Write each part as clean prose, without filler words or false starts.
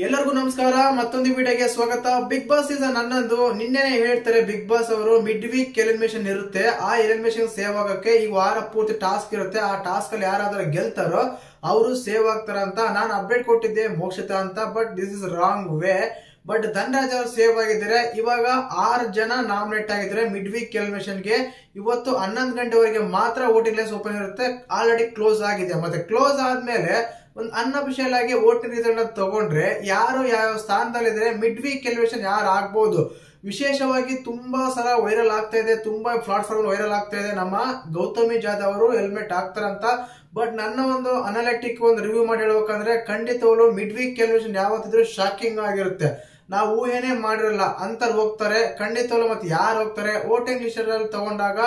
ಎಲ್ಲರಿಗೂ ನಮಸ್ಕಾರ. ಮತ್ತೊಂದು ವಿಡಿಯೋಗೆ ಸ್ವಾಗತ. ಬಿಗ್ ಬಾಸ್ ಸೀಸನ್ 11 ನಿನ್ನೆನೆ ಹೇಳ್ತಾರೆ ಬಿಗ್ ಬಾಸ್ ಅವರು ಮಿಡ್ ವೀಕ್ ಎಲಿಮಿನೇಷನ್ ಇರುತ್ತೆ. ಆ ಎಲಿಮಿನೇಷನ್ ಸೇವ್ ಆಗಕ್ಕೆ ಈ ವಾರ ಪೂರ್ತಿ ಟಾಸ್ಕ್ ಇರುತ್ತೆ. ಆ ಟಾಸ್ಕ್ ಅಲ್ಲಿ ಯಾರಾದ್ರೂ ಗೆಲ್ತಾರೋ ಅವರು ಸೇವ್ ಆಗ್ತಾರ ಅಂತ ನಾನು ಅಪ್ಡೇಟ್ ಕೊಟ್ಟಿದ್ದೆ ಮೋಕ್ಷಿತ ಅಂತ. But this is wrong way. But Dhanraj ಅವರು ಸೇವ್ ಆಗಿದ್ದಾರೆ. ಇವಾಗ 6 ಜನ ನಾಮಿನೇಟ್ ಆಗಿದ್ದಾರೆ ಮಿಡ್ ವೀಕ್ ಎಲಿಮಿನೇಷನ್ ಗೆ. ಇವತ್ತು 11 ಗಂಟೆವರೆಗೆ ಮಾತ್ರ ವೋಟಿಂಗ್ ಲಿಸ್ಟ್ ಓಪನ್ ಇರುತ್ತೆ. ಆಲ್ರೆಡಿ ಕ್ಲೋಸ್ ಆಗಿದೆ. ಮತ್ತೆ ಕ್ಲೋಸ್ ಆದ್ಮೇಲೆ ಒಂದು ಅನ್ಅಫಿಷಿಯಲ್ ಆಗಿ ವೋಟಿಂಗ್ ರಿಸಲ್ಟ್ ತಗೊಂಡ್ರೆ ಯಾರು ಯಾವ ಸ್ಥಾನದಲ್ಲಿದ್ರೆ ಮಿಡ್ ವೀಕ್ ಎಲಿಮಿನೇಷನ್ ಯಾರು ಆಗ್ಬಹುದು. ವಿಶೇಷವಾಗಿ ತುಂಬಾ ಸಲ ವೈರಲ್ ಆಗ್ತಾ ಇದೆ, ತುಂಬಾ ಪ್ಲಾಟ್ಫಾರ್ಮ್ ವೈರಲ್ ಆಗ್ತಾ ಇದೆ. ನಮ್ಮ ಗೌತಮಿ ಜಾಧವ್ ಅವರು ಹೆಲ್ಮೆಟ್ ಹಾಕ್ತಾರಂತ. ಬಟ್ ನನ್ನ ಒಂದು ಅನಾಲಿಟಿಕ್ ಒಂದು ರಿವ್ಯೂ ಮಾಡಿ ಹೇಳ್ಬೇಕಂದ್ರೆ ಖಂಡಿತವಾಗ್ಲು ಮಿಡ್ ವೀಕ್ ಎಲಿಮಿನೇಷನ್ ಯಾವತ್ತಿದ್ರು ಶಾಕಿಂಗ್ ಆಗಿರುತ್ತೆ. ನಾವು ಊಹೆನೆ ಮಾಡಿರಲ್ಲ ಅಂತ ಹೋಗ್ತಾರೆ ಖಂಡಿತವಾಗ್ಲು. ಮತ್ತೆ ಯಾರು ಹೋಗ್ತಾರೆ ವೋಟಿಂಗ್ ಲಿಸ್ಟ್ ಅಲ್ಲಿ ತಗೊಂಡಾಗ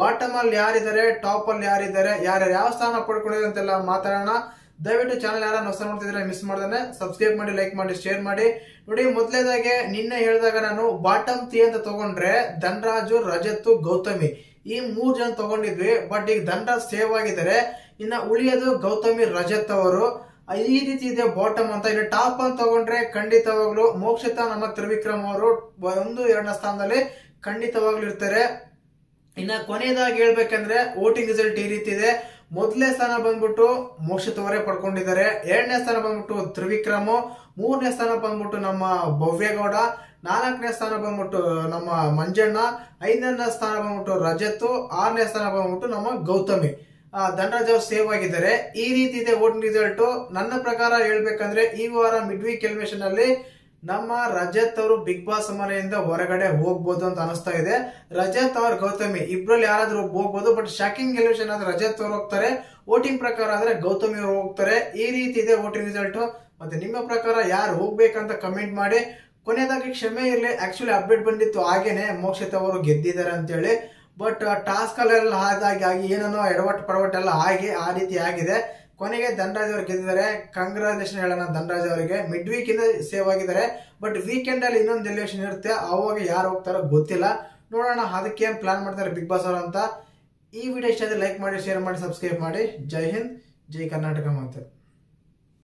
ಬಾಟಮ್ ಅಲ್ಲಿ ಯಾರಿದ್ದಾರೆ, ಟಾಪ್ ಅಲ್ಲಿ ಯಾರಿದ್ದಾರೆ, ಯಾರ್ಯಾರು ಯಾವ ಸ್ಥಾನ ಪಡ್ಕೊಂಡಿದ್ದಾರೆ ಅಂತೆಲ್ಲ ಮಾತಾಡೋಣ. ದಯವಿಟ್ಟು ಚಾನಲ್ ಯಾರು ಹೊಸ ನೋಡ್ತಿದ್ರೆ ಮಿಸ್ ಮಾಡ್ದಾನೆ ಸಬ್ಸ್ಕ್ರೈಬ್ ಮಾಡಿ, ಲೈಕ್ ಮಾಡಿ, ಶೇರ್ ಮಾಡಿ. ನೋಡಿ, ಮೊದಲೇದಾಗೆ ನಿನ್ನೆ ಹೇಳಿದಾಗ ನಾನು ಬಾಟಮ್ 3 ಅಂತ ತಗೊಂಡ್ರೆ ಧನರಾಜು, ರಜತ್, ಗೌತಮಿ ಈ 3 ಜನ ತಗೊಂಡಿದ್ವಿ. ಬಟ್ ಈಗ ಧನರಾಜ್ ಸೇವ್ ಆಗಿದ್ದಾರೆ. ಇನ್ನ ಉಳಿಯೋದು ಗೌತಮಿ, ರಜತ್ ಅವರು. ಈ ರೀತಿ ಇದೆ ಬಾಟಮ್ ಅಂತ. ಇನ್ನು ಟಾಪ್ ಅಂತ ತಗೊಂಡ್ರೆ ಖಂಡಿತವಾಗ್ಲು ಮೋಕ್ಷಿತ, ನಮ್ಮ ತ್ರಿವಿಕ್ರಮ್ ಅವರು 1-2ನೇ ಸ್ಥಾನದಲ್ಲಿ ಖಂಡಿತವಾಗ್ಲು ಇರ್ತಾರೆ. ಇನ್ನ ಕೊನೆಯದಾಗಿ ಹೇಳ್ಬೇಕಂದ್ರೆ ವೋಟಿಂಗ್ ರಿಸಲ್ಟ್ ಈ ರೀತಿ ಇದೆ. ಮೊದಲನೇ ಸ್ಥಾನ ಬಂದ್ಬಿಟ್ಟು ಮೋಕ್ಷಿತ್ ಅವರೇ ಪಡ್ಕೊಂಡಿದ್ದಾರೆ. 2ನೇ ಸ್ಥಾನ ಬಂದ್ಬಿಟ್ಟು ತ್ರಿವಿಕ್ರಮ್, 3ನೇ ಸ್ಥಾನ ಬಂದ್ಬಿಟ್ಟು ನಮ್ಮ ಭವ್ಯಗೌಡ, 4ನೇ ಸ್ಥಾನ ಬಂದ್ಬಿಟ್ಟು ನಮ್ಮ ಮಂಜಣ್ಣ, 5ನೇ ಸ್ಥಾನ ಬಂದ್ಬಿಟ್ಟು ರಜತ್, 6ನೇ ಸ್ಥಾನ ಬಂದ್ಬಿಟ್ಟು ನಮ್ಮ ಗೌತಮಿ. ಧನರಾಜ್ ಅವರು ಸೇವ್ ಆಗಿದ್ದಾರೆ. ಈ ರೀತಿ ಇದೆ ವೋಟಿಂಗ್ ರಿಸಲ್ಟ್. ನನ್ನ ಪ್ರಕಾರ ಹೇಳ್ಬೇಕಂದ್ರೆ ಈ ವಾರ ಮಿಡ್ ವೀಕ್ ಎಲಿಮಿನೇಷನ್ ಅಲ್ಲಿ ನಮ್ಮ ರಜತ್ ಅವರು ಬಿಗ್ ಬಾಸ್ ಮನೆಯಿಂದ ಹೊರಗಡೆ ಹೋಗ್ಬೋದು ಅಂತ ಅನಿಸ್ತಾ ಇದೆ. ರಜತ್ ಅವ್ರ ಗೌತಮಿ ಇಬ್ರಲ್ಲಿ ಯಾರಾದ್ರೂ ಹೋಗ್ಬೋದು. ಬಟ್ ಶಾಕಿಂಗ್ ಎಲಿಮಿನೇಷನ್ ಆದ್ರೆ ರಜತ್ ಅವರು ಹೋಗ್ತಾರೆ. ವೋಟಿಂಗ್ ಪ್ರಕಾರ ಆದ್ರೆ ಗೌತಮಿ ಅವರು ಹೋಗ್ತಾರೆ. ಈ ರೀತಿ ಇದೆ ವೋಟಿಂಗ್ ರಿಸಲ್ಟ್. ಮತ್ತೆ ನಿಮ್ಮ ಪ್ರಕಾರ ಯಾರು ಹೋಗ್ಬೇಕಂತ ಕಮೆಂಟ್ ಮಾಡಿ. ಕೊನೆಯದಾಗಿ ಕ್ಷಮೆ ಇರಲಿ, ಆಕ್ಚುಲಿ ಅಪ್ಡೇಟ್ ಬಂದಿತ್ತು ಹಾಗೇನೆ ಮೋಕ್ಷಿತ ಅವರು ಗೆದ್ದಿದ್ದಾರೆ ಅಂತ ಹೇಳಿ. ಬಟ್ ಟಾಸ್ಕ್ ಅಲ್ಲೆಲ್ಲ ಆಗಿ ಏನೇನೋ ಎಡವಟ್ಟು ಪಡವಟ್ಟು ಎಲ್ಲ ಆಗಿ ಆ ರೀತಿ ಆಗಿದೆ. ಕೊನೆಗೆ ಧನರಾಜ್ ಅವರು ಗೆದ್ದಿದ್ದಾರೆ. ಕಂಗ್ರಾಚುಲೇಷನ್ ಹೇಳೋಣ ಧನರಾಜ್ ಅವರಿಗೆ. ಮಿಡ್ ವೀಕ್ ಇಂದ ಸೇವ್ ಆಗಿದ್ದಾರೆ. ಬಟ್ ವೀಕೆಂಡ್ ಅಲ್ಲಿ ಇನ್ನೊಂದು ಎಲಿಮಿನೇಷನ್ ಇರುತ್ತೆ, ಅವಾಗ ಯಾರು ಹೋಗ್ತಾರೋ ಗೊತ್ತಿಲ್ಲ. ನೋಡೋಣ ಅದಕ್ಕೆ ಏನ್ ಪ್ಲಾನ್ ಮಾಡ್ತಾರೆ ಬಿಗ್ ಬಾಸ್ ಅವರು ಅಂತ. ಈ ವಿಡಿಯೋ ಇಷ್ಟ ಆದ್ರೆ ಲೈಕ್ ಮಾಡಿ, ಶೇರ್ ಮಾಡಿ, ಸಬ್ಸ್ಕ್ರೈಬ್ ಮಾಡಿ. ಜೈ ಹಿಂದ್, ಜೈ ಕರ್ನಾಟಕ ಮಾತೆ.